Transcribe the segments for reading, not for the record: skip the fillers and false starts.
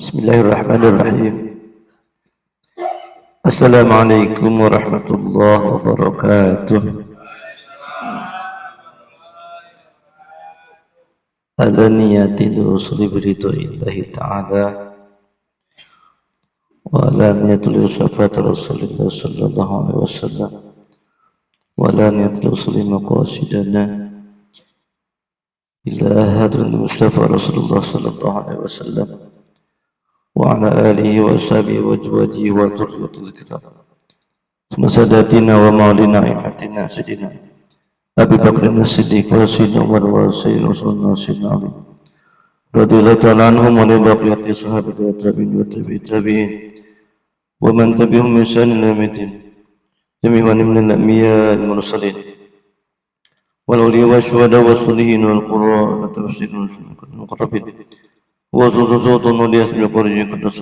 Bismillahirrahmanirrahim. Assalamualaikum warahmatullahi wabarakatuh. Ala niyatil usuli biridwa'illahi ta'ala wa ala niyatil usafat Rasulullah sallallahu alaihi wasallam wa ala niyatil usuli maqasidana ila hadran Mustafa Rasulullah sallallahu alaihi wasallam wa ala alihi wa ashabihi wa azwajihi wa dhurriyyatil kiram Sadatina wa maulina imatina sidina Abi Bakr as-Siddiq wa Sayyidina Umar wa Sayyidina Rasulullah Sayyidina Ali radhiyallahu ta'ala anhum wa li baqiyati sahabati wa tabi'in wa tabi'in wa man tabi'ahum bi ihsan ila yaumil jami'an min al-anbiya wal mursalin wal awliya wa syuhada wa sholihin wal qurra wa tafsirun wal muqarrabin wa suzuzutun wa liyasbil qurjin qaddas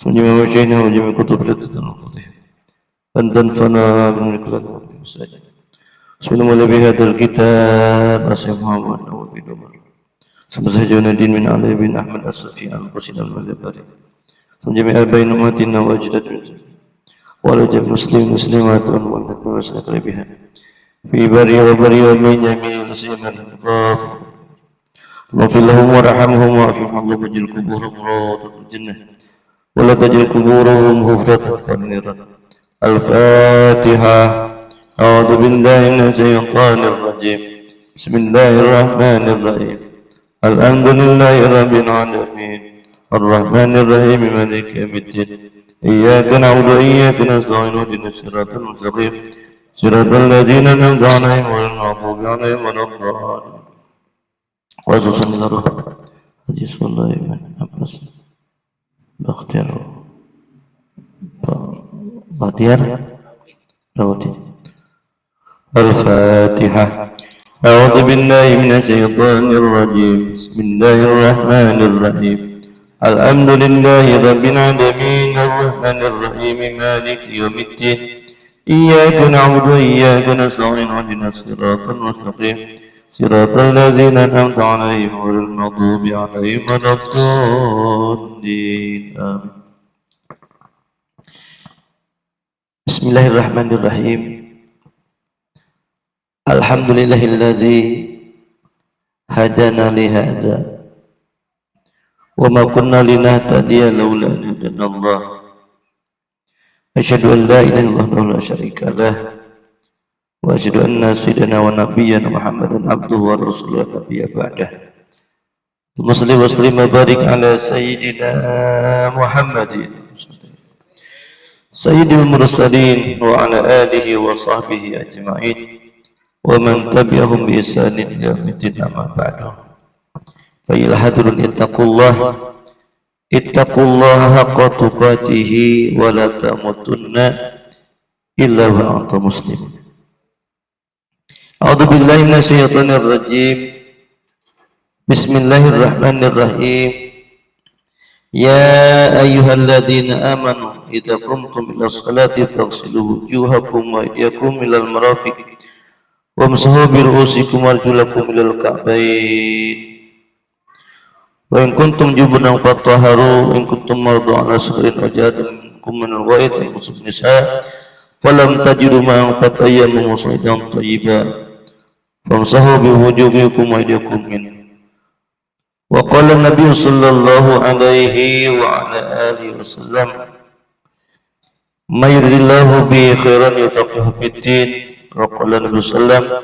sunjima wa syahina wa jami' kutub al fatih dan fana min kulli masajid Bismillah bihadal kitab Asyam Muhammad wa bidumar Sampai Junaidin min Ali bin Ahmad As-Safi Al-Qusin Al-Malabari Samjami Abain Umatina wa Ajidat Walajab Muslim Muslimat wa Mu'adat wa Masyarakat Lebihan Fi bari wa bari wa min jami'il Nasiman Qaf Mafillahum wa rahamhum wa afihum Allah majil kuburum Rawatul Jinnah Wala tajil kuburum Hufrat Al-Fanirat Al-Fatihah أعوذ بالله من الشيطان الرجيم بسم الله الرحمن الرحيم الحمد لله رب العالمين الرحمن الرحيم مالك يوم الدين إياك نعبد وإياك نستعين اهدنا الصراط المستقيم صراط الذين أنعمت عليهم غير المغضوب عليهم ولا الضالين وصلى الله حديث سليمان Abbas Bakhtiar Rawati الفاتحة أعوذ بالله من الشيطان الرجيم بسم الله الرحمن الرحيم الحمد لله رب العالمين الرحمن الرحيم مالك يوم الدين إياك نعبد وإياك نستعين اهدنا الصراط المستقيم صراط الذين أنعمت عليهم غير المغضوب عليهم ولا الضالين آمين بسم الله الرحمن الرحيم Alhamdulillahilladzi hadana lihada wa ma kunna linahtadiya laula an hadana Allah asyhadu an la ilaha illallah la syarika lah wa asyhadu anna sayyidana wa nabiyyana Muhammadan abduhu wa rasuluhu nabiyya ba'dah Muslim wa sallim wa barik ala sayyidina Muhammadin sayyidil mursalin wa ala alihi wa sahbihi ajma'in wa man tabi'ahum bi ihsanin ila yaumil amma ba'du fa il hadrun ittaqullaha haqqa tuqatih wa la tamutunna illa wa antum muslimun a'udzu billahi minasy syaithanir rajim bismillahirrahmanirrahim ya ayyuhalladzina amanu idza qumtum ila sholati faghsilu wujuhakum wa aydiyakum ilal marafiq wamsahu bi ru'usikum warjulakum ilal ka'bayn wa in kuntum junuban fatahharu in kuntum marḍā 'alā safarin aw jahadtum minkum min al-gha'id fa yusib nisaa falam tajidu ma'an fatayammamu sa'idan thayyiban wamsahu bi wujuhikum wa aydiyakum min wa qala an-nabiy sallallahu alaihi wa ala alihi wasallam may yuridillahu bihi khairan yufaqihu fid-din Rasulullah SAW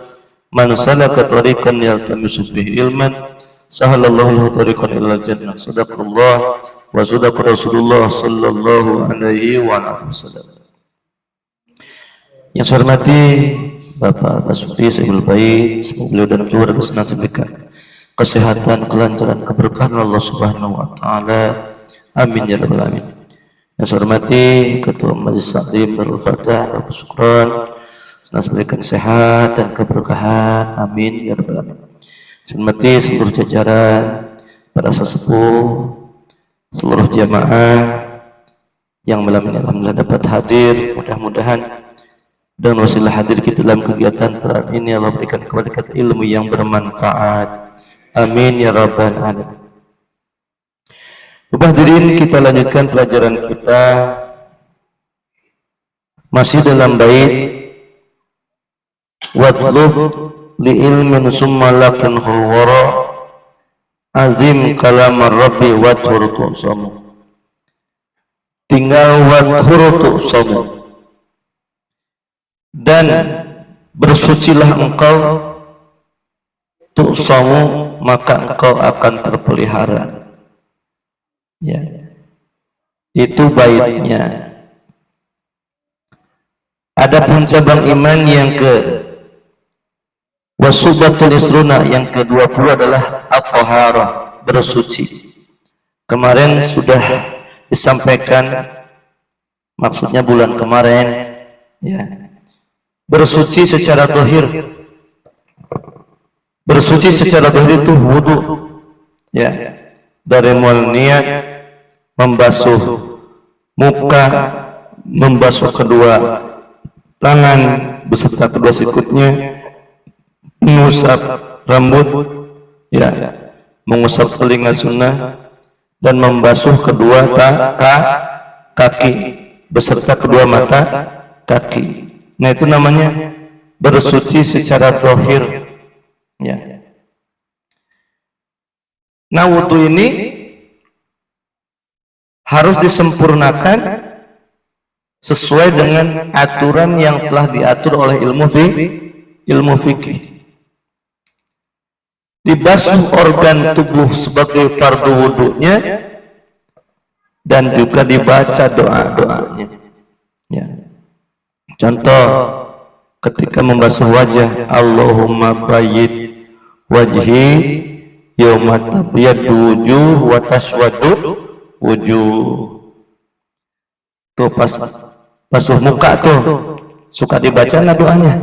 man salaka tariqan yaltamisu fihi ilman sahalallahu lahu tariqan ilal jannah sadaqallah wa sadaqa Rasulullah sallallahu alaihi wa alihi wasallam. Yang saya hormati Bapak Basuki Sayyidul Bait, semoga beliau dan keluarga senantiasa kesehatan, kelancaran, keberkahan Allah Subhanahu wa taala. Amin ya rabbal alamin. Yang saya hormati Ketua Majelis Taklim Darul Fatah Bapak Syukron, senantiasa berikan sehat dan keberkahan, amin ya rabbal alamin. Hormati seluruh jajaran, para sesepuh, seluruh jamaah yang malam ini alhamdulillah dapat hadir, mudah-mudahan dengan wasilah hadir kita dalam kegiatan terang ini Allah berikan kepada kita ilmu yang bermanfaat, amin ya rabbal alamin. Hadirin, kita lanjutkan pelajaran kita masih dalam bait wadlub li ilmin summa lakinhul wara azim kalamar rabbi wadhur tu'samu. Tinggal wadhur tu'samu, dan bersucilah engkau, tu'samu, maka engkau akan terpelihara. Ya, itu baitnya. Adapun cabang iman yang ke wasubatul isruna yang ke-20 adalah at-taharah, bersuci. Kemarin sudah disampaikan, maksudnya bulan kemarin, ya, bersuci secara zahir. Bersuci secara zahir itu wudu, ya, dari mulai niat membasuh muka, membasuh kedua tangan beserta kedua sikutnya, mengusap rambut, ya, mengusap telinga sunnah, dan membasuh kedua kaki beserta kedua mata kaki. Nah, itu namanya bersuci secara zahir, ya. Nah, wudu ini harus disempurnakan sesuai dengan aturan yang telah diatur oleh ilmu fikih. Dibasuh organ tubuh sebagai fardu wudunya, dan juga dibaca doa-doanya, ya. Contoh, ketika membasuh wajah, Allahumma bayyid wajhi yauma tabyaddu wujuh wa taswaddu wujuh. Tuh pas basuh muka tuh suka dibaca nggak doanya?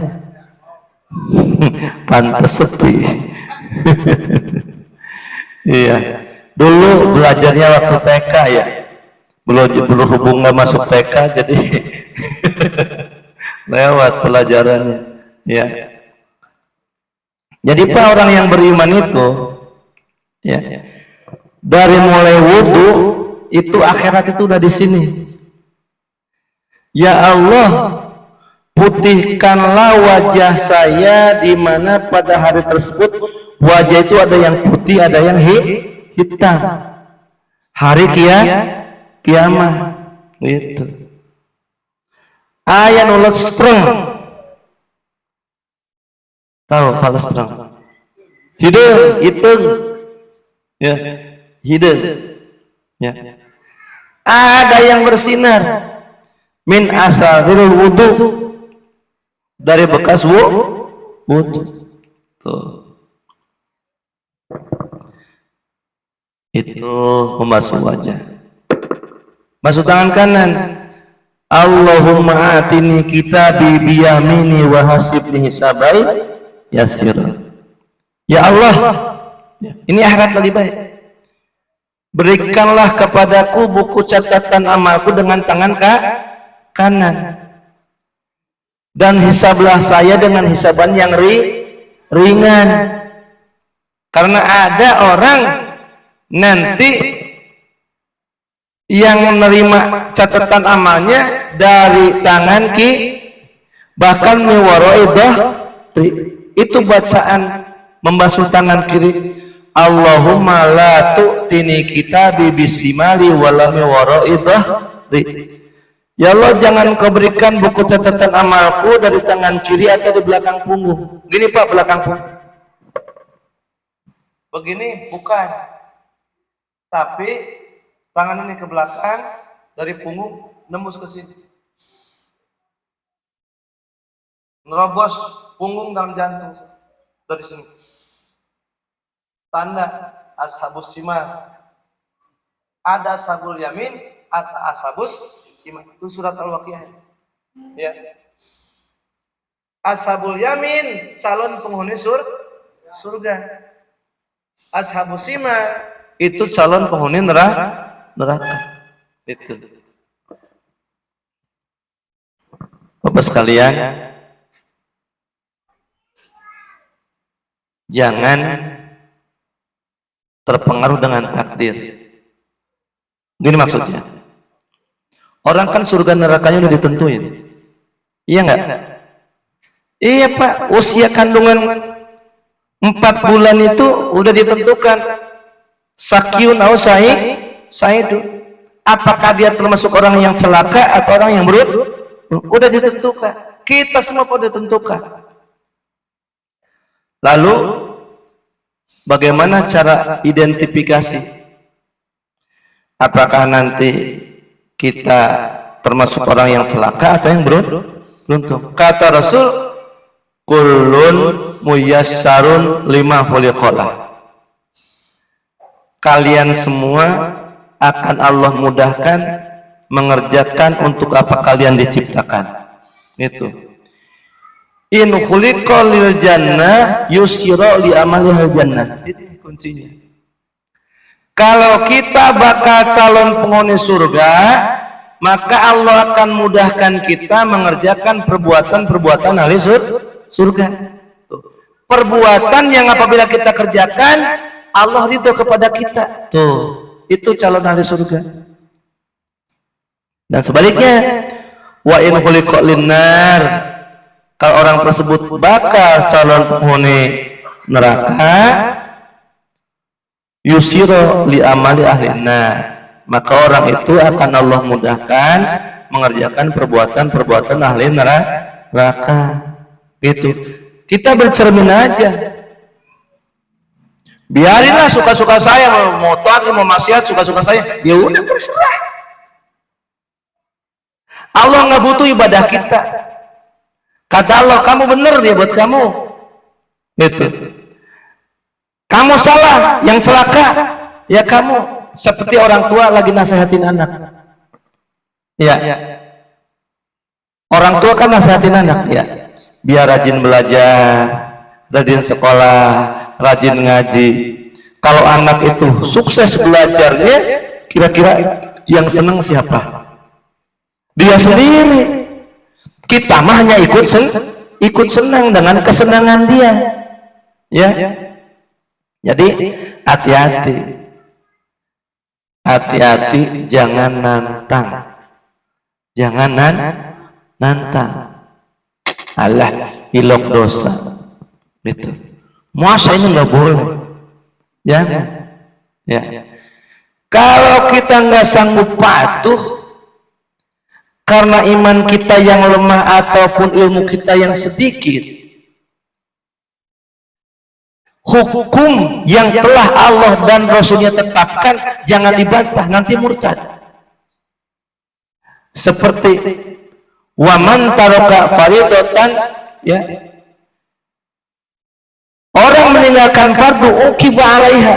Pantes sepi. Iya, dulu belajarnya waktu TK, ya, belum hubung nggak masuk TK, jadi lewat pelajarannya, ya. Jadi Pak, orang yang beriman itu, ya, dari mulai wudu itu akhirat itu udah di sini. Ya Allah, putihkanlah wajah saya, di mana pada hari tersebut wajah itu ada yang putih, ada yang hitam. Hari kiamat itu. Ayat nolak strong. Tahu Palestina? Hidung, hitung, ya, hidung, ya. Ada yang bersinar min asaril wudu, dari bekas wudu. Tuh. Itu membasuh wajah. Basuh tangan kanan. Allahumma atini kitabi biyamini wa hasibni hisabai yasir. Ya Allah, ini akhirat lebih baik. Berikanlah kepadaku buku catatan amalku dengan tangan kanan, dan hisablah saya dengan hisaban yang ringan. Karena ada orang nanti yang menerima catatan amalnya dari tangan bahkan miwaroidah, itu bacaan membasuh tangan kiri. Allahumma la tu'tini kitabi bisimali wala miwaroidah. Ya Allah, jangan kau berikan buku catatan amalku dari tangan kiri atau di belakang punggung. Gini Pak, belakang punggung. Begini bukan, tapi tangan ini ke belakang, dari punggung nembus ke sini, nerobos punggung dalam jantung dari sini. Tanda ashabus simah. Ada ashabul yamin, ada ashabus simah. Itu surat Al-Waqiah, ya. Ashabul yamin calon penghuni surga. Ashabus simah itu calon penghuni neraka. Itu. Bapak sekalian, jangan terpengaruh dengan takdir. Gini maksudnya. Orang kan surga nerakanya udah ditentuin. Iya enggak? Iya Pak, usia kandungan 4 bulan itu udah ditentukan. Sakyun au saidu. Apakah dia termasuk orang yang celaka atau orang yang beruntung? Udah ditentukan. Kita semua udah ditentukan. Lalu bagaimana cara identifikasi? Apakah nanti kita termasuk orang yang celaka atau yang beruntung? Kata Rasul, kullun muyassarun lima khuliqalah. Kalian semua akan Allah mudahkan mengerjakan untuk apa kalian diciptakan. Itu. In khuliqa lil jannah yusira li amalihil jannah. Itu kuncinya. Kalau kita bakal calon penghuni surga, maka Allah akan mudahkan kita mengerjakan perbuatan-perbuatan ahli surga. Perbuatan yang apabila kita kerjakan, Allah ridho kepada kita. Tuh, itu calon ahli surga. Dan sebaliknya, wa in khuliqa linnar, kalau orang tersebut bakal calon penghuni neraka, yusiro li amali ahlinna, maka orang itu akan Allah mudahkan mengerjakan perbuatan-perbuatan ahli neraka. Gitu. Kita bercermin aja. Biarinlah suka-suka saya, mau taat mau maksiat suka-suka saya. Ya udah terserah. Allah nggak butuh ibadah kita. Kata Allah, kamu benar dia buat kamu. Gitu. Kamu salah, yang celaka ya kamu. Seperti orang tua lagi nasihatin anak. Ya. Orang tua kan nasihatin anak, ya. Biar rajin belajar, rajin sekolah, rajin ngaji. Kalau anak itu sukses belajarnya, kira-kira yang senang siapa? Dia sendiri. Kita mah hanya ikut senang dengan kesenangan dia. Ya. Jadi hati-hati. Hati-hati, jangan nantang. Jangan nantang. Alah, ilok dosa. Gitu. Masa ini nggak boleh. Jangan. Ya. Kalau kita nggak sanggup patuh karena iman kita yang lemah ataupun ilmu kita yang sedikit, hukum yang telah Allah dan Rasulnya tetapkan jangan dibantah, nanti murtad. Seperti waman taraka faridatan, ya, orang meninggalkan fardu uqiba alaiha,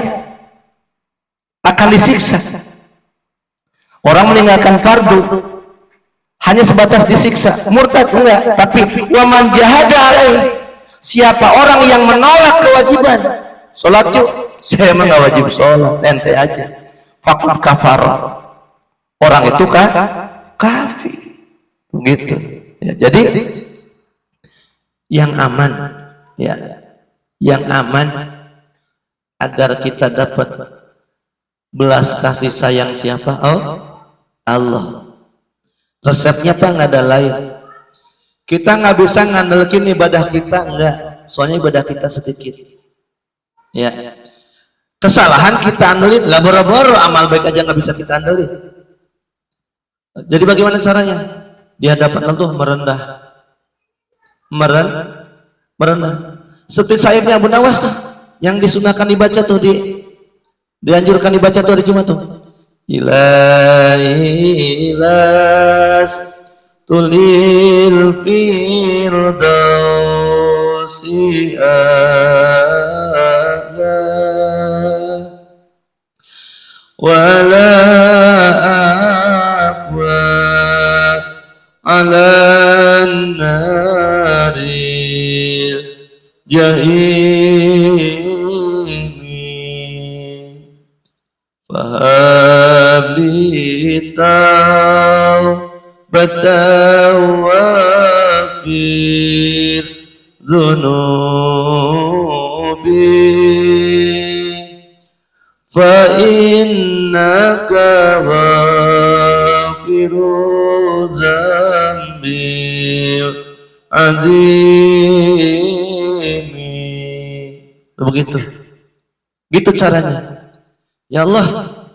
akan disiksa. Orang meninggalkan fardu hanya sebatas disiksa, murtad enggak, tapi waman jahada alaihi, siapa orang yang menolak kewajiban sholat, yuk saya emang gak wajib sholat, ente aja, faqad kafar, orang itu kafir. Begitu ya. Jadi yang aman, ya, yang aman agar kita dapat belas kasih sayang siapa? Oh, Allah. Resepnya apa? Nggak ada lain. Kita nggak bisa ngandalkin ibadah kita, enggak. Soalnya ibadah kita sedikit. Ya. Kesalahan kita andelin, lah boro-boro amal baik aja nggak bisa kita andelin. Jadi bagaimana caranya? Di hadapan Allah merendah. Seperti syairnya Abu Nawas tuh, yang disunahkan dibaca tuh, dianjurkan dibaca tuh hari Jumat tuh. Ilailas tulil firdausi a'la wala aqwa ala naril jahimi fahabli tawbatan wafir dhunubi fa in innaka ghafiru dzambi adimi. Begitu. Gitu caranya. Ya Allah,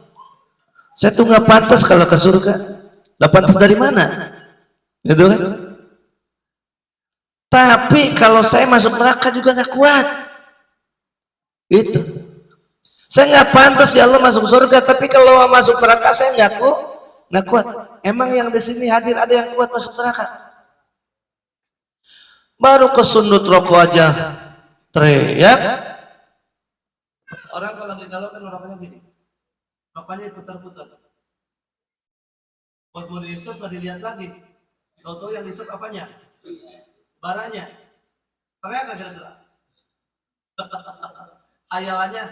saya tuh nggak pantas kalau ke surga. Nggak pantas dari mana? Gitu kan? Tapi kalau saya masuk neraka juga nggak kuat. Itu. Saya nggak pantas ya Allah masuk surga, tapi kalau masuk neraka saya nggak kuat. Emang yang di sini hadir ada yang kuat masuk neraka? Baru kesundut rokok aja teriak. Orang kalau lagi galau kan orangnya gini, rokoknya putar-putar. Buat mau diisep nggak dilihat lagi. Tahu yang diisep apanya? Baranya. Teriak nggak kira-kira? Hayalannya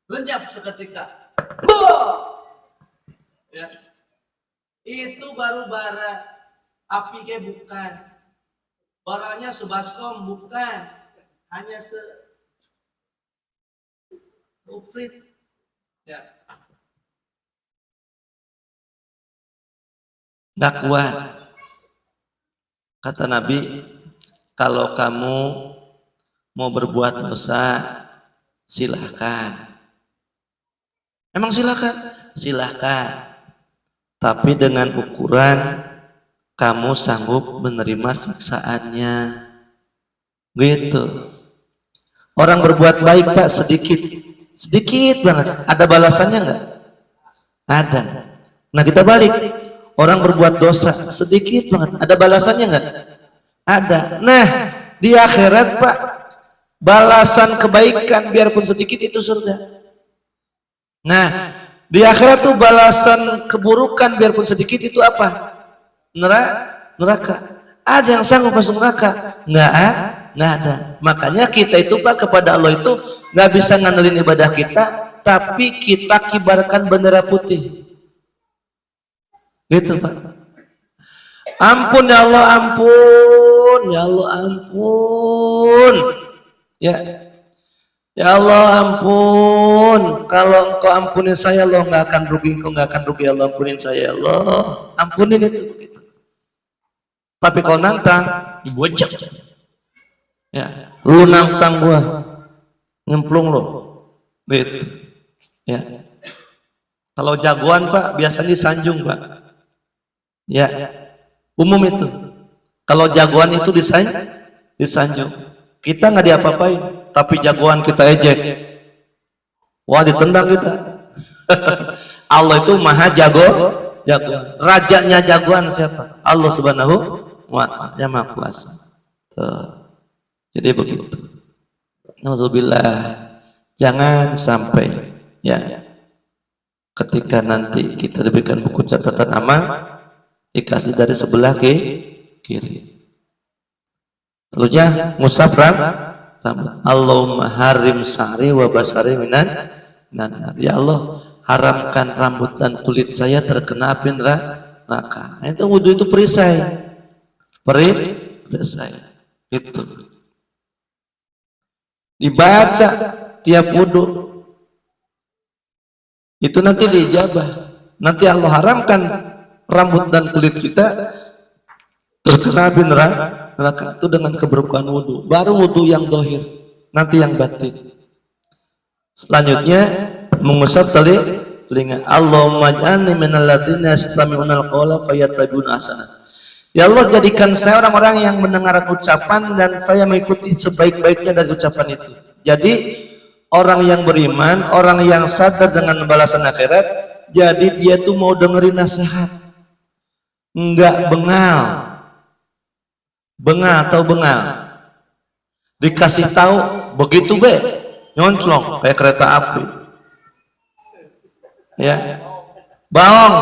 lenyap seketika. Ya. Itu baru bara, api ke bukan. Baranya sebaskom bukan. Hanya uprit. Ya. Dakwah. Kata Nabi, kalau kamu mau berbuat dosa, silahkan. Emang silahkan? Silahkan. Tapi dengan ukuran kamu sanggup menerima siksaannya. Gitu. Orang berbuat baik Pak sedikit banget. Ada balasannya enggak? Ada. Nah kita balik. Orang berbuat dosa sedikit banget. Ada balasannya enggak? Ada. Nah di akhirat Pak, balasan kebaikan biarpun sedikit itu surga. Nah di akhirat tuh balasan keburukan biarpun sedikit itu apa? Neraka. Ada yang sanggup masuk neraka? Nggak ada. Makanya kita itu Pak kepada Allah itu nggak bisa ngandelin ibadah kita, tapi kita kibarkan bendera putih. Gitu Pak. Ampun ya Allah, ampun. Ya Allah, ampun. Ya Allah, ampun. Kalau Engkau ampunin saya, Allah nggak akan rugi. Engkau nggak akan rugi. Allah ampunin saya, Allah. Ampunin itu. Tapi kalau nantang, dibojak. Ya, lu nantang gua, nyemplung lo. Gitu. Ya. Kalau jagoan Pak, biasanya disanjung Pak. Ya, umum itu. Kalau jagoan itu disanjung. Kita nggak diapa-apain, tapi jagoan kita ejek. Wah, ditendang kita. Allah itu maha jagoan. Rajanya jagoan siapa? Allah Subhanahu wa ta'ala, yang maha kuasa. Jadi begitu. Nauzubillah. Jangan sampai ya ketika nanti kita diberikan buku catatan amal dikasih dari sebelah kiri. Selanjutnya ngusap rambut. Allahumma harim sa'ri wa basari minan nar. Ya Allah, haramkan rambut dan kulit saya terkena api neraka. Itu wudu itu perisai. Itu dibaca tiap wudu. Itu nanti diijabah. Nanti Allah haramkan rambut dan kulit kita terkena api neraka itu dengan keberkahan wudu. Baru wudu yang dohir, nanti yang batin. Selanjutnya mengusap telinga. Allahumma ij'alni minal ladzina yastami'una al-qawla fayattabi'una ahsanah. Ya Allah, jadikan saya orang-orang yang mendengar ucapan dan saya mengikuti sebaik-baiknya dari ucapan itu. Jadi orang yang beriman, orang yang sadar dengan balasan akhirat, jadi dia tuh mau dengerin nasihat, enggak bengal, dikasih tahu begitu be, nyonclong kayak kereta api, ya, baong,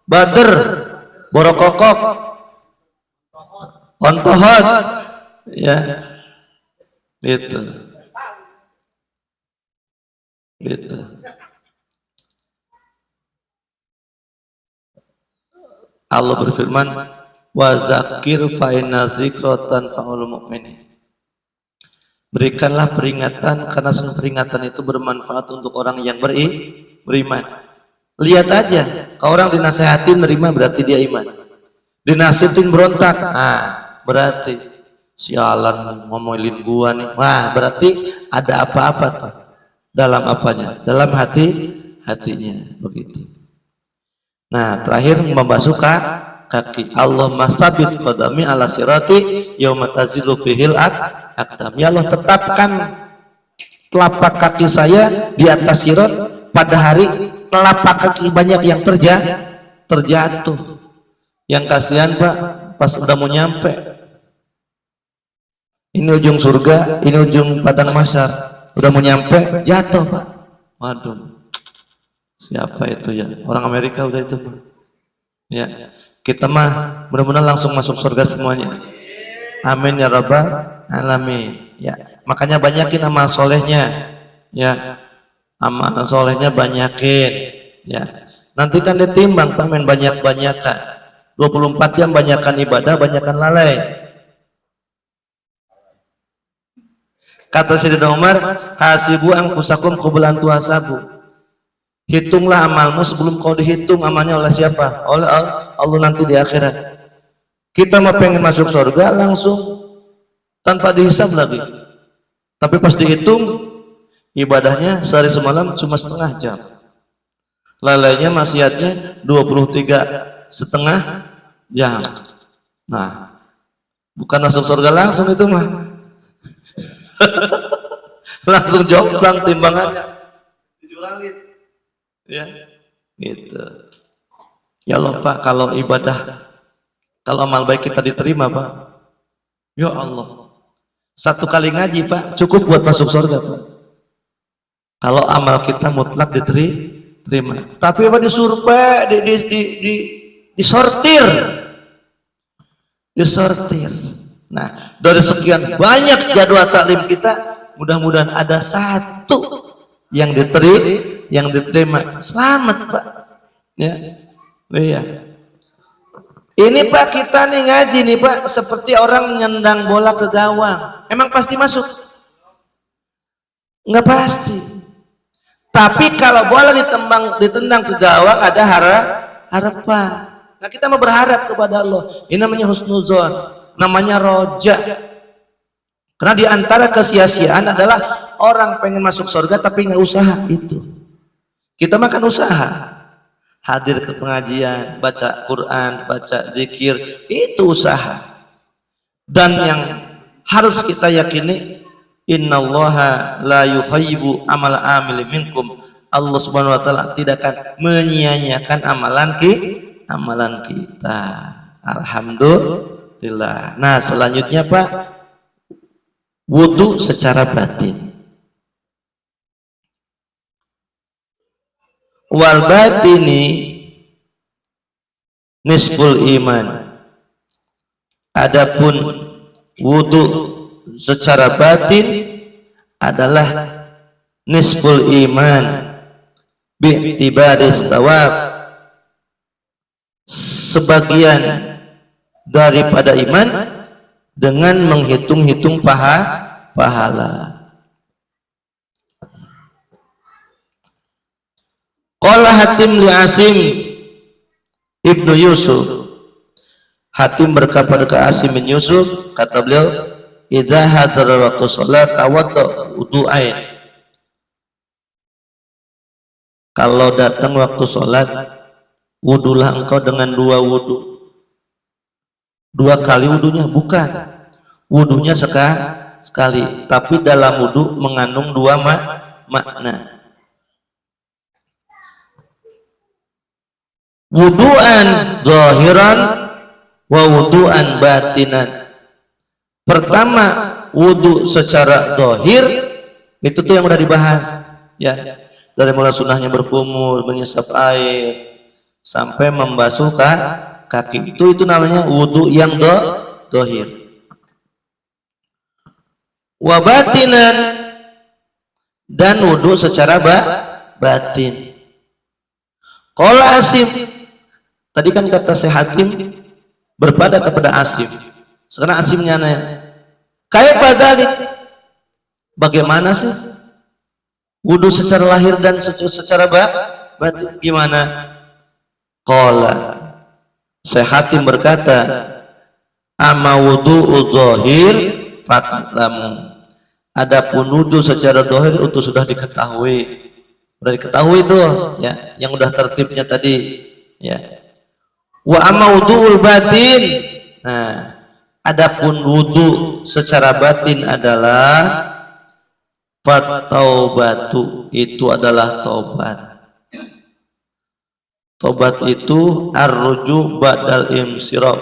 bader, borokokok, ontohot, ya, gitu. Allah berfirman, wa zakir fa inna dzikra tanfa'ul mu'minin. Berikanlah peringatan karena peringatan itu bermanfaat untuk orang yang beriman. Lihat aja, kalau orang dinasehatin nerima berarti dia iman. Dinasihatin berontak, berarti sialan ngomelin gua nih. Wah, berarti ada apa-apa tuh dalam apanya? Dalam hatinya begitu. Nah, terakhir membasuh kaki. Allahumma sabit qadami ala sirati yauma tazilu fihil aqdam. Ya Allah, tetapkan telapak kaki saya di atas sirat pada hari telapak kaki banyak yang terjatuh. Yang kasihan Pak, pas udah mau nyampe, ini ujung surga, ini ujung padang mahsyar, udah mau nyampe jatuh Pak. Waduh, siapa itu ya? Orang Amerika udah itu Pak. Ya, kita mah mudah-mudahan langsung masuk surga semuanya. Amin ya rabbal alamin. Ya, makanya banyakin amal solehnya. Ya, amal solehnya banyakin. Ya, nanti kan ditimbang Pak, main banyak-banyakan. 24 jam banyakan ibadah, banyakan lalai. Kata Sayyidina Umar, hasibu anfusakum qabla an tuhasabu. Hitunglah amalmu sebelum kau dihitung amalnya oleh siapa? Oleh Allah nanti di akhirat. Kita mau pengen masuk surga langsung tanpa dihisab lagi. Tapi pas dihitung ibadahnya sehari semalam cuma setengah jam. Lalainya maksiatnya 23,5 jam. Nah, bukan masuk surga langsung itu mah. Langsung jomplang timbangannya. Dijuralin. Ya, gitu. Ya Allah Pak, kalau ibadah, kalau amal baik kita diterima Pak, ya Allah, satu kali ngaji Pak cukup buat masuk surga Pak. Kalau amal kita mutlak diterima, tapi apa disurvei, disortir. Nah, dari sekian banyak jadwal taklim kita, mudah-mudahan ada satu yang diterima. Selamat Pak. Ya, iya. Ini Pak, kita nih ngaji nih Pak, seperti orang nyendang bola ke gawang. Emang pasti masuk? Nggak pasti. Tapi kalau bola ditendang ke gawang ada harapan. Nah, kita mau berharap kepada Allah. Ini namanya husnuzon, namanya roja. Karena diantara kesia-siaan adalah orang pengen masuk surga tapi nggak usaha itu. Kita makan usaha, hadir ke pengajian, baca Quran, baca zikir, itu usaha. Dan yang harus kita yakini, innallaha la yuhayyibu amal amili minkum. Allah Subhanahu wa taala tidak akan menyia-nyiakan amalan kita. Alhamdulillah. Nah, selanjutnya Pak, wudu secara batin. Wal batini nisful iman. Adapun wudu secara batin adalah nisful iman bi'tibaris sawab, sebagian daripada iman dengan menghitung-hitung pahala. Qala Hatim li Asim Ibnu Yusuf. Hatim berkata ke Asim bin Yusuf, kata beliau, idza hadara waktu salat tawaddu wudu'ain. Kalau datang waktu salat, wudulah engkau dengan 2 wudu. 2 kali wudunya, bukan. Wudunya sekali, tapi dalam wudu mengandung 2 makna. Wudu'an zahiran wa wudu'an batinan. Pertama, wudu secara zahir, itu tuh yang udah dibahas ya, dari mulai sunnahnya berkumur, menyesap air sampai membasuh kaki, itu namanya wudu yang zahir. Wa batinan, dan wudu secara batin. Qala Asim, tadi kan kata Syekh Hatim berpada kepada Asim. Sekarang Asimnya nanya, kaifa dzalik? Bagaimana sih wudu secara lahir dan secara Berarti gimana? Qala, Syekh Hatim berkata, amma wudu'u dzahir fatlamu. Adapun wudu secara zahir itu sudah diketahui. Sudah diketahui itu ya, yang udah tertibnya tadi ya. Wa amma wudu'ul batin. Nah, adapun wudu secara batin adalah taubatu, itu adalah taubat. Taubat itu ar-ruju ba'dal imsiraf,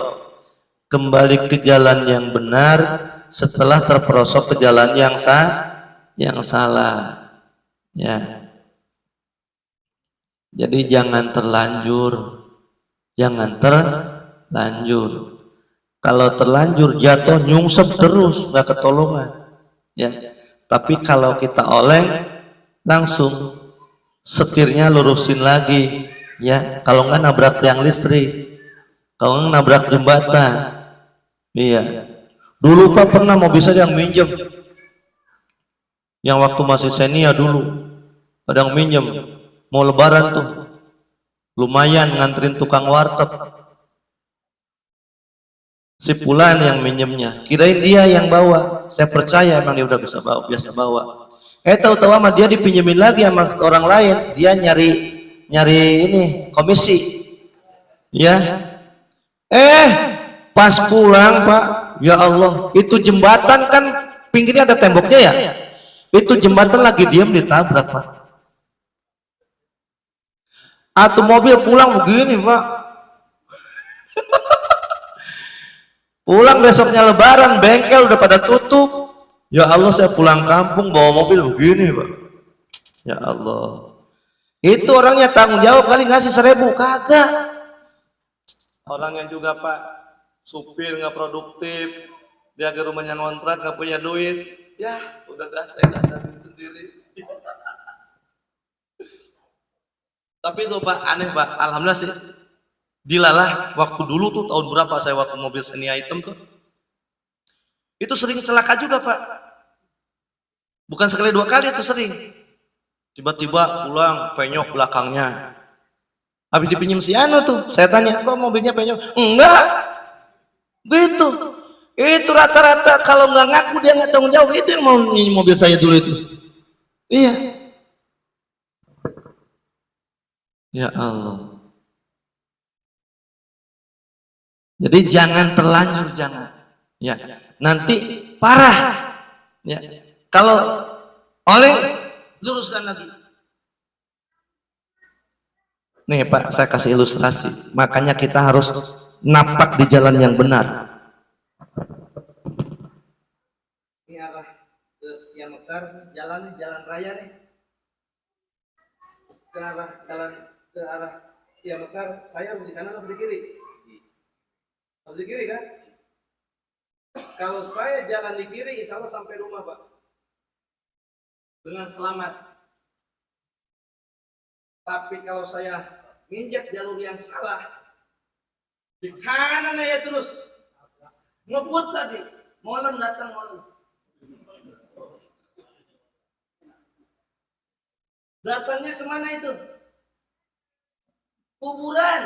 kembali ke jalan yang benar setelah terperosok ke jalan yang salah ya. Jadi jangan terlanjur, kalau terlanjur jatuh nyungsep terus nggak ketolongan ya. Tapi kalau kita oleng langsung setirnya lurusin lagi ya, kalau nggak nabrak tiang listrik, kalau nggak nabrak jembatan. Iya, dulu Pak pernah mobil saya yang minjem, yang waktu masih senia dulu ada yang minjem, mau lebaran tuh lumayan nganterin tukang warteg, si Fulan yang minjemnya, kirain dia yang bawa, saya percaya emang dia udah biasa bawa. Tahu-tahu sama dia dipinjemin lagi sama orang lain, dia nyari ini komisi ya. Pas pulang Pak, ya Allah, itu jembatan kan pinggirnya ada temboknya ya, itu jembatan lagi diam ditabrak Pak. Atau mobil pulang begini Pak, pulang besoknya lebaran, bengkel udah pada tutup. Ya Allah, saya pulang kampung bawa mobil begini Pak. Ya Allah, itu orangnya tanggung jawab kali ngasih 1.000? Kagak. Orangnya juga Pak, supir nggak produktif, dia ke rumahnya ngontrak nggak punya duit, ya udah dah saya dandanin sendiri. Tapi itu Pak aneh Pak, alhamdulillah sih dilalah. Waktu dulu tuh tahun berapa saya waktu mobil Xenia hitam tuh, itu sering celaka juga Pak, bukan sekali 2 kali, itu sering. Tiba-tiba pulang penyok belakangnya, habis dipinjam si Anu tuh, saya tanya kok mobilnya penyok, enggak gitu. Itu rata-rata kalau nggak ngaku dia nggak tanggung jawab, itu yang mau mobil saya dulu itu. Iya, ya Allah. Jadi jangan terlanjur, jangan ya, nanti parah ya. Kalau oleh luruskan lagi. Nih Pak, saya kasih ilustrasi, makanya kita harus napak di jalan yang benar. Ini arah ke Setiamekar, jalan raya nih, ke arah Setiamekar, saya harus di kanan atau di kiri? Harus di kiri kan? Kalau saya jalan di kiri, insya Allah sampai rumah Pak dengan selamat. Tapi kalau saya nginjak jalur yang salah, di kanan aja terus ngebut tadi, malam datang malam. Datangnya kemana itu? Kuburan.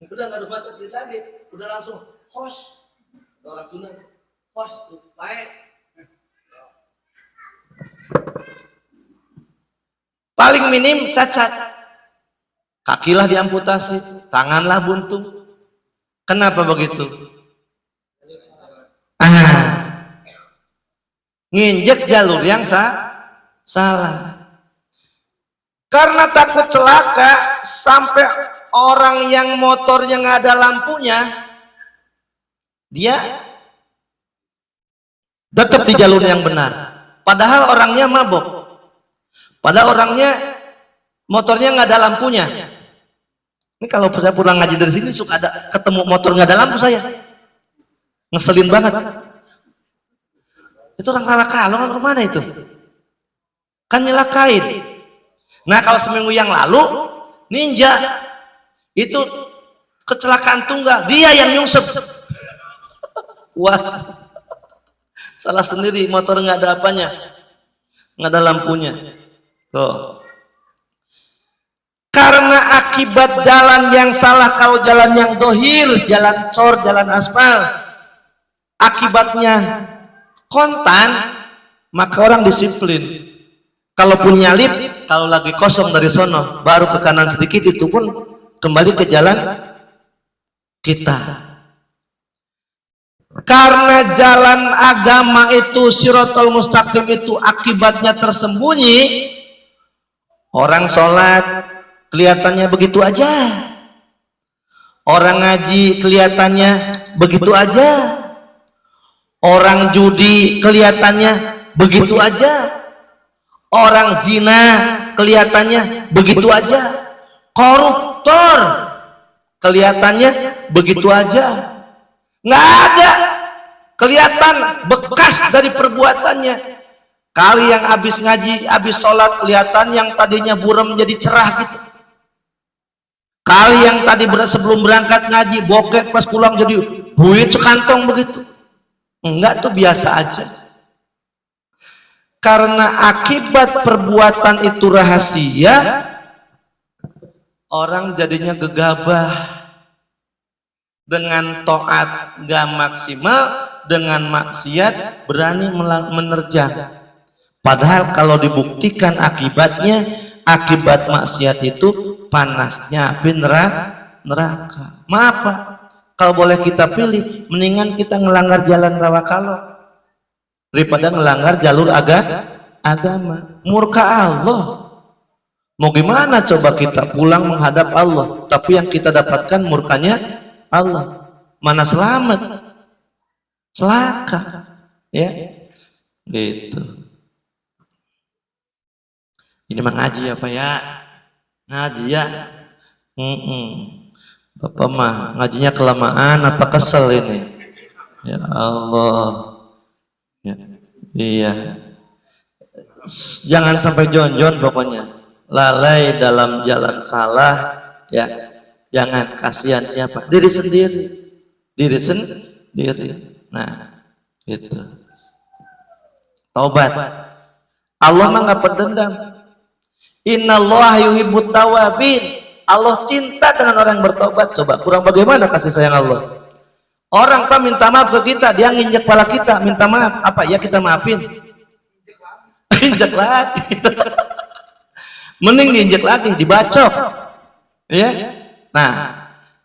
Udah nggak ada masuk lagi, udah langsung hos. Orang Sunda, hos tuh, baik. Paling minim cacat, kakilah diamputasi, tanganlah buntung. Kenapa begitu? Nginjek jalur yang salah. Karena takut celaka, sampai orang yang motornya nggak ada lampunya, dia tetap di jalur yang benar. Padahal orangnya mabok. Padahal orangnya motornya nggak ada lampunya. Ini kalau saya pulang ngaji dari sini suka ada ketemu motor nggak ada lampu, saya ngeselin banget. Itu orang Rawakalong orang mana itu? Kan nyelakain. Nah kalau seminggu yang lalu ninja itu kecelakaan tunggal, dia yang nyungsep. Puas. Salah sendiri, motor nggak ada apanya, nggak ada lampunya. Tuh. akibat jalan yang salah, kalau jalan yang dohir, jalan cor, jalan aspal, akibatnya kontan, maka orang disiplin. Kalaupun nyalip, kalau lagi kosong dari sono, baru ke kanan sedikit, itu pun kembali ke jalan kita. Karena jalan agama itu, Shiratal Mustaqim itu akibatnya tersembunyi. Orang sholat kelihatannya begitu aja, orang ngaji kelihatannya begitu aja, orang judi kelihatannya begitu aja, orang zina kelihatannya begitu aja, koruptor kelihatannya begitu aja, nggak ada kelihatan bekas dari perbuatannya. Kali yang habis ngaji, habis sholat, kelihatan yang tadinya buram jadi cerah gitu. Kali yang tadi sebelum berangkat ngaji bokeh, pas pulang jadi buit sekantong begitu. Enggak, tuh biasa aja. Karena akibat perbuatan itu rahasia, orang jadinya gegabah. Dengan taat gak maksimal, dengan maksiat berani menerjang. Padahal kalau dibuktikan akibatnya, akibat maksiat itu panasnya api neraka. Maaf Pak, kalau boleh kita pilih, mendingan kita ngelanggar jalan rawakalo daripada ngelanggar jalur agama. Murka Allah. Mau gimana coba kita pulang menghadap Allah, tapi yang kita dapatkan murkanya Allah. Mana selamat? Celaka. Ya, gitu. Ini mah ngaji ya Pak ya, ngaji ya. Bapak mah ngajinya kelamaan apa kesel ini? Ya Allah. Ya. Iya. Jangan sampai jonjon pokoknya. Lalai dalam jalan salah, ya. Jangan, kasihan siapa? Diri sendiri. Diri sendiri. Nah, gitu. Taubat. Allah mah nggak pendendam. Innallaha yuhibbut tawabin. Allah cinta dengan orang yang bertobat. Coba kurang bagaimana kasih sayang Allah? Orang Pak minta maaf ke kita, dia nginjek kepala kita, minta maaf. Apa ya kita maafin? Injek lagi. Mending diinjek lagi, dibacok. Ya. Nah,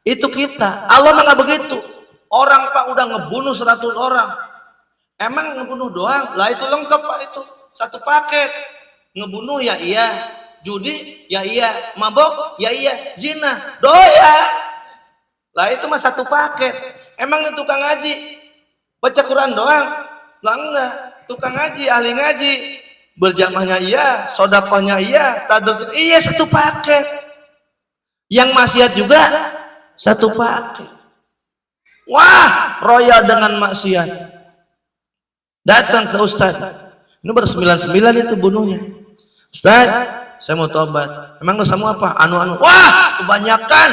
itu kita. Allah mah nggak begitu. Orang Pak udah ngebunuh 100 orang. Emang ngebunuh doang? Lah itu lengkap Pak, itu satu paket. Ngebunuh ya iya, judi ya iya, mabok ya iya, zina doyan. Lah itu mah satu paket. Emang nih tukang ngaji baca Quran doang? Lah enggak, tukang ngaji, ahli ngaji, berjamaahnya iya, sodakohnya iya, tadarus iya, satu paket. Yang maksiat juga satu paket. Wah, roya dengan maksiat, datang ke Ustaz, ini baru 99 itu bunuhnya. Ustaz, saya mau tobat. Emang dosa mau apa? Anu-anu. Wah, kebanyakan.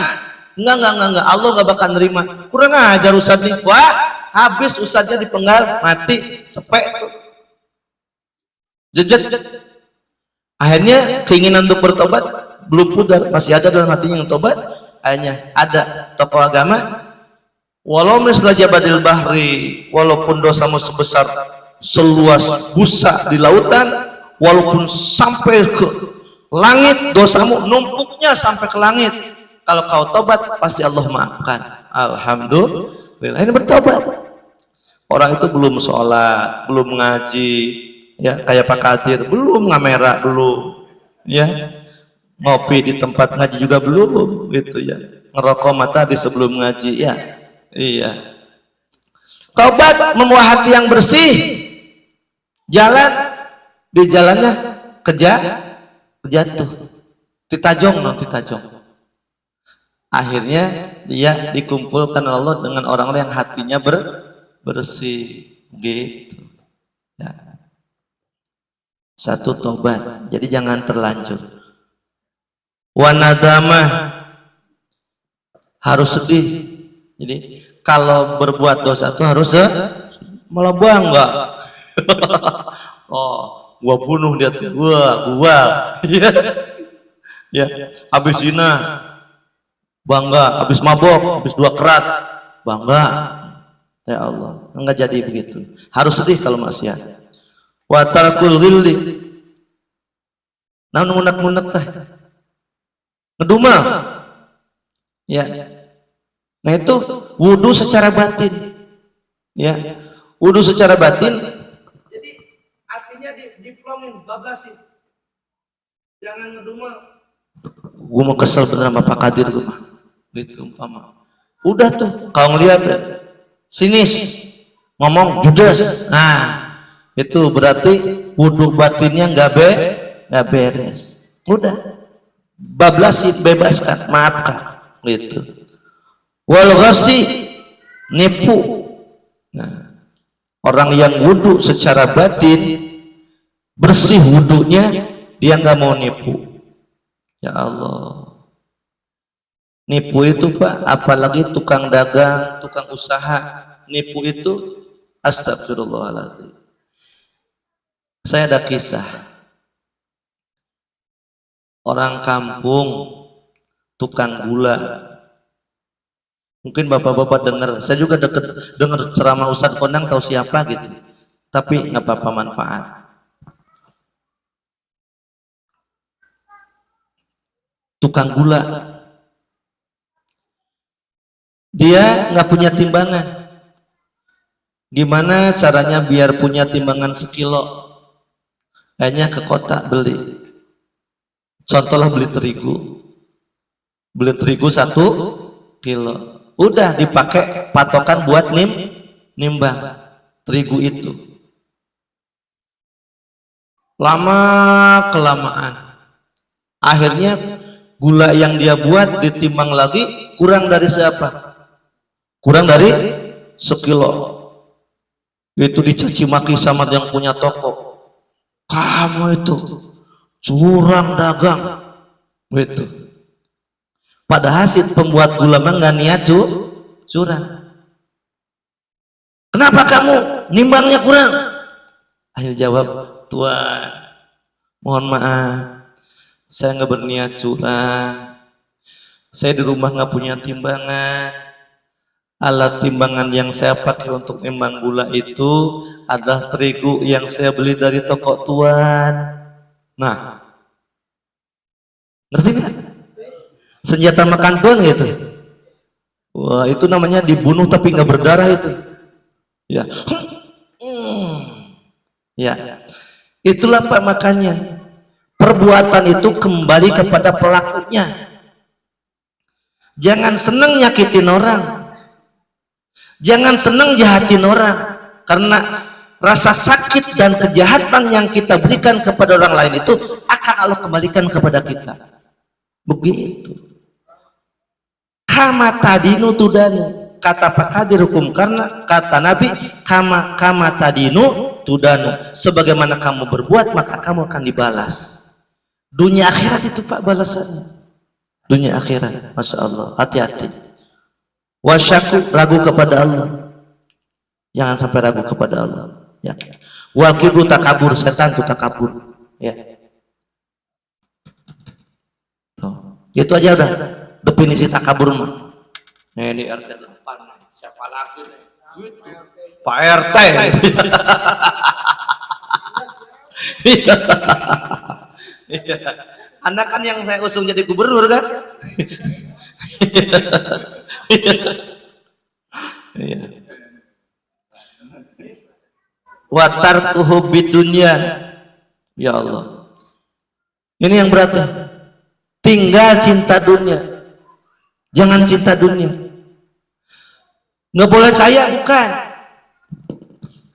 Enggak. Allah enggak bakal nerima. Kurang ajar Ustaz nih. Wah, habis Ustaznya dipenggal, mati, cepek tuh. Jejet. Akhirnya keinginan untuk bertobat belum pudar, masih ada dalam hatinya yang tobat. Akhirnya ada tokoh agama. Walau misla jabadil bahri, walaupun dosamu sebesar seluas busa di lautan, walaupun sampai ke langit dosamu, numpuknya sampai ke langit, kalau kau tobat pasti Allah maafkan. Alhamdulillah, ini bertobat. Orang itu belum sholat, belum ngaji, ya kayak Pak Kadir, belum ngamera, belum, ya ngopi di tempat ngaji juga belum, gitu ya, ngerokok mata di sebelum ngaji, ya, iya. Tobat membawa hati yang bersih, jalan di jalannya kejatuh, titajong. Akhirnya dia dikumpulkan Allah dengan orang-orang yang hatinya bersih, gitu. Ya. Satu tobat. Jadi jangan terlanjur. Wanadamah, harus sedih. Jadi kalau berbuat dosa itu harus malah bangga. Oh, gua bunuh dia tuh, gua ya habis zina, bangga, habis mabok, habis 2 kerat, bangga. Ya Allah, enggak jadi begitu. Harus sedih kalau maksiat. Wa tarkul ghilli. Namun munak-munak teh. Ngeduma. Ya. Nah itu wudu secara batin. Ya. Wudu secara batin. Jadi artinya diplomin, babasin. Jangan ngeduma. Gua mau kesel bener sama Pak Kadir gua mah. Gitu umpama. Udah tuh, kau ngeliat sinis ngomong judes. Nah, itu berarti wudu batinnya nggak beres. Udah. Bablasin, bebaskan, maafkan. Gitu. Wal ghasi, nipu. Nah, orang yang wudu secara batin bersih wudunya, dia nggak mau nipu. Ya Allah, nipu itu Pak, apalagi tukang dagang, tukang usaha, nipu itu astagfirullahaladzim. Saya ada kisah orang kampung tukang gula. Mungkin bapak-bapak dengar, saya juga dengar ceramah Ustadz Kondang, tahu siapa gitu, tapi nggak apa-apa, manfaat. Tukang gula, dia nggak punya timbangan. Gimana caranya biar punya timbangan sekilo? Kayaknya ke kota beli. Contohlah beli terigu 1 kilo. Udah dipakai patokan buat nimbang terigu itu. Lama kelamaan, akhirnya gula yang dia buat ditimbang lagi kurang dari siapa? Kurang dari sekilo. Itu dicaci maki sama yang punya toko. Kamu itu curang dagang. Gitu. Padahal si pembuat gula mah nggak niat curang. Kenapa kamu nimbangnya kurang? Ayo jawab, Tuan, mohon maaf, saya nggak berniat curang. Saya di rumah nggak punya timbangan. Alat timbangan yang saya pakai untuk nimbang gula itu adalah terigu yang saya beli dari toko Tuan. Nah, ngerti nggak? Senjata makan Tuan gitu. Wah, itu namanya dibunuh tapi nggak berdarah itu. Ya. Ya. Itulah Pak, makanya perbuatan itu kembali kepada pelakunya. Jangan seneng nyakitin orang. Jangan seneng jahatin orang, karena rasa sakit dan kejahatan yang kita berikan kepada orang lain itu akan Allah kembalikan kepada kita. Begitu. Kama tadinu tudanu, kata Pak Kadir hukum, karena kata Nabi kama tadinu tudanu, sebagaimana kamu berbuat maka kamu akan dibalas. Dunia akhirat itu Pak balasannya. Dunia akhirat, masya Allah, hati-hati. Wasyaku, ragu kepada Allah, jangan sampai ragu kepada Allah. Ya. Wal kibru takabur, setan itu takabur. Ya. Tuh. Itu aja udah definisi takabur mah. Nah, ini RT 8 siapa lagi nih? Pak RT. Anda kan yang saya usung jadi gubernur kan? Watarkuhu bidunya. Ya Allah, ini yang berat. Tinggal cinta dunia, jangan cinta dunia. Nggak boleh kaya, bukan.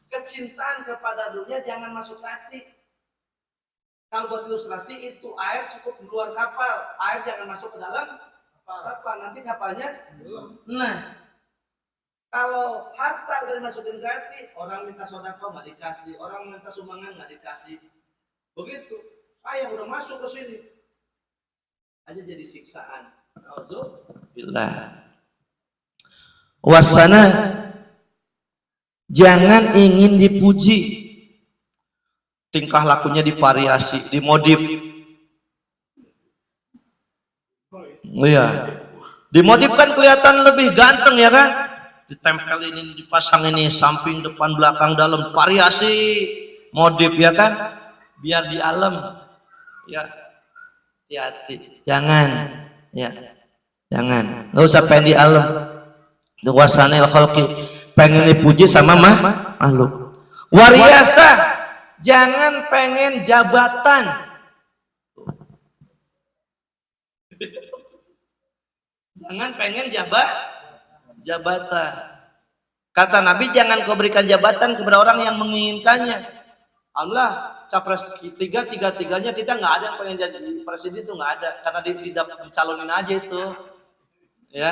Kecintaan kepada dunia jangan masuk hati. Kalau buat ilustrasi itu air cukup di luar kapal, air jangan masuk ke dalam kapal, nanti kapalnya. Nah, kalau harta udah dimasukin ke hati, orang minta sedekah nggak dikasih, orang minta sumbangan nggak dikasih. Begitu, saya udah masuk ke sini aja jadi siksaan. Alhamdulillah. Wasana, jangan ingin dipuji. Tingkah lakunya divariasi, dimodif. Iya, Dimodifkan kelihatan lebih ganteng ya kan, ditempel ini, dipasang ini, samping, depan, belakang, dalam, variasi modif ya kan, biar di alam ya. Hati-hati, jangan ya, jangan, nggak usah pengen di alam, duwasanil khalqi, pengen dipuji sama makhluk. Wariasa, jangan pengen jabatan. Jangan pengen jabatan. Kata Nabi, jangan kau berikan jabatan kepada orang yang menginginkannya. Allah, capres tiga-tiganya kita nggak ada yang pengen jadi presiden, itu nggak ada, karena dicalonin aja itu, ya,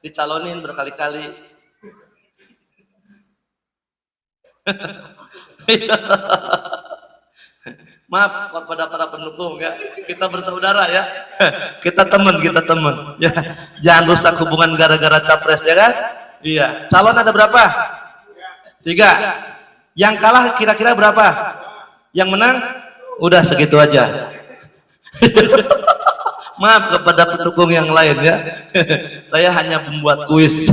dicalonin berkali-kali. Maaf kepada para pendukung ya, kita bersaudara ya, kita teman ya, jangan rusak hubungan gara-gara capres ya kan. Iya, calon ada berapa? 3. Yang kalah kira-kira berapa? Yang menang udah segitu aja. Maaf kepada pendukung yang lain ya, saya hanya membuat kuis.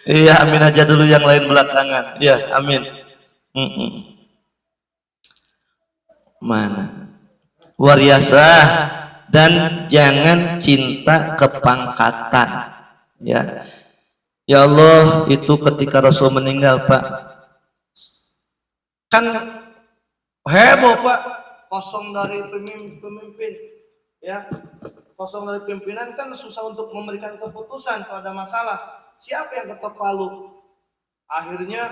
Iya, amin aja dulu, yang lain belakangan. Iya, amin. Mana wariasa, dan jangan cinta kepangkatan ya. Ya Allah, itu ketika Rasul meninggal Pak, kan heboh Pak, kosong dari pemimpin ya, kosong dari pimpinan, kan susah untuk memberikan keputusan kalau ada masalah. Siapa yang ketok palu? Akhirnya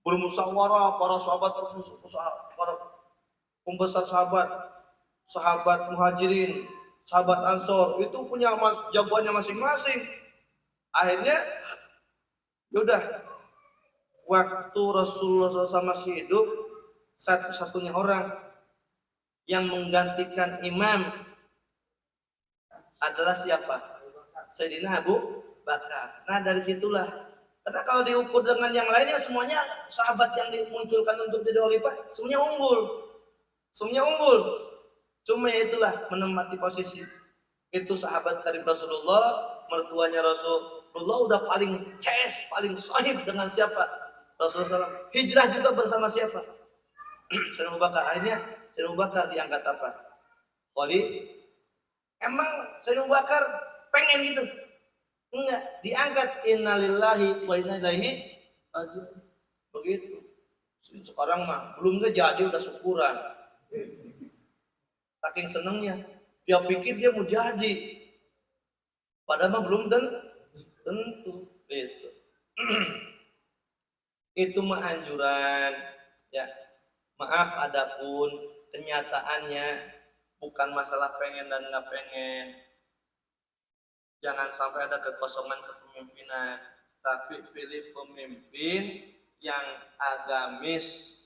bermusyawarah para sahabat, para pembesar sahabat muhajirin, sahabat ansor, itu punya jagoannya masing-masing. Akhirnya yaudah, waktu Rasulullah SAW masih hidup, satu-satunya orang yang menggantikan imam adalah siapa? Sayyidina Abu Bakar. Nah dari situlah, karena kalau diukur dengan yang lainnya, semuanya sahabat yang dimunculkan untuk jadi khalifah semuanya unggul. Cuma ya itulah, menempati posisi itu sahabat karib Rasulullah, mertuanya Rasulullah udah paling paling sahib dengan siapa? Rasulullah SAW. Hijrah juga bersama siapa? Sayyidina Abu Bakar. Akhirnya Sayyidina Abu Bakar diangkat apa? Khalifah. Emang Sayyidina Abu Bakar pengen gitu? Enggak, diangkat innalillahi wa inna ilaihi raji'un. Begitu. Sekarang mah belum jadi udah syukuran. Saking senengnya, dia pikir dia mau jadi, padahal mah belum tentu. Gitu. Itu mah anjuran ya. Maaf, adapun kenyataannya bukan masalah pengen dan nggak pengen. Jangan sampai ada kekosongan kepemimpinan, tapi pilih pemimpin yang agamis,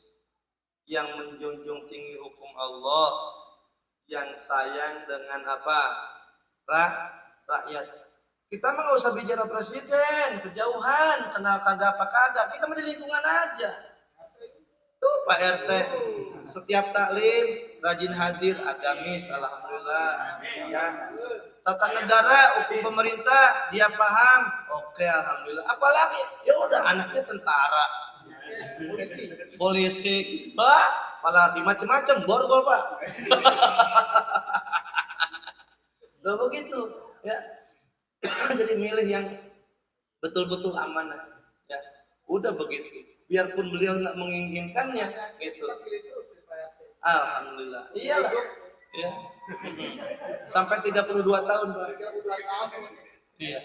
yang menjunjung tinggi hukum Allah, yang sayang dengan apa? Rakyat. Kita mah nggak usah bicara presiden, kejauhan, kenal kagak apa kagak, kita mah di lingkungan aja. Tuh Pak RT, setiap taklim rajin hadir, agamis, alhamdulillah. Ya. Tata negara, hukum pemerintah dia paham, oke, alhamdulillah. Apalagi ya udah, anaknya tentara, polisi, apalagi macam-macam, borgol Pak. Udah begitu ya. Jadi milih yang betul-betul amanah ya. Udah begitu, biarpun beliau nggak menginginkannya gitu. Alhamdulillah, iyalah ya. Sampai 32 tahun Pak. Iya.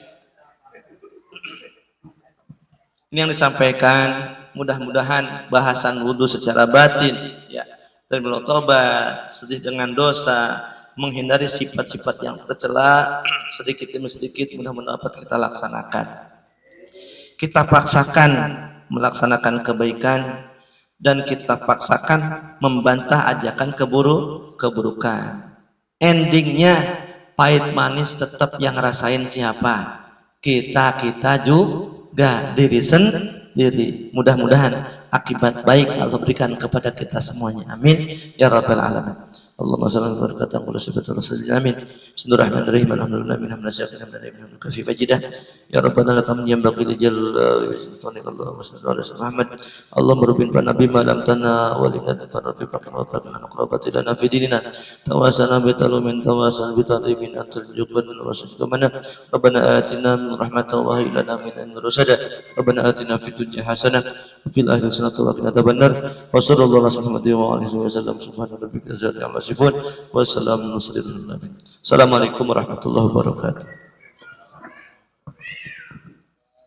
Ini yang disampaikan, mudah-mudahan bahasan wudhu secara batin ya, dan bertobat, sedih dengan dosa, menghindari sifat-sifat yang tercela sedikit demi sedikit, mudah-mudahan dapat kita laksanakan. Kita paksakan melaksanakan kebaikan, dan kita paksakan membantah ajakan keburukan. Endingnya pahit manis tetap yang rasain siapa? Kita juga, diri sendiri. Mudah-mudahan akibat baik Allah berikan kepada kita semuanya. Amin ya rabbal alamin. اللهم صل على بركاته ولا سبت رسول امين بسم الله الرحمن الرحيم الحمد لله من حمد شاكر من من كفي فجده يا ربنا لك من ينبغي لجلال سلطانك اللهم صل على سيدنا محمد اللهم ربنا بنبي ما لم تنا ولنا فربي فقنا وفقنا نقربت لنا في ديننا تواسنا بتلوم تواسنا بتعظيم انت الجبن وسجدنا ربنا آتنا من رحمة الله لنا من أن رشدا ربنا آتنا في الدنيا حسنة وفي الآخرة حسنة وقنا عذاب النار وصلى الله على محمد وعلى آله وسلم سبحان ربك رب العزة عما يصفون والسلام على المرسلين السلام عليكم ورحمة الله وبركاته.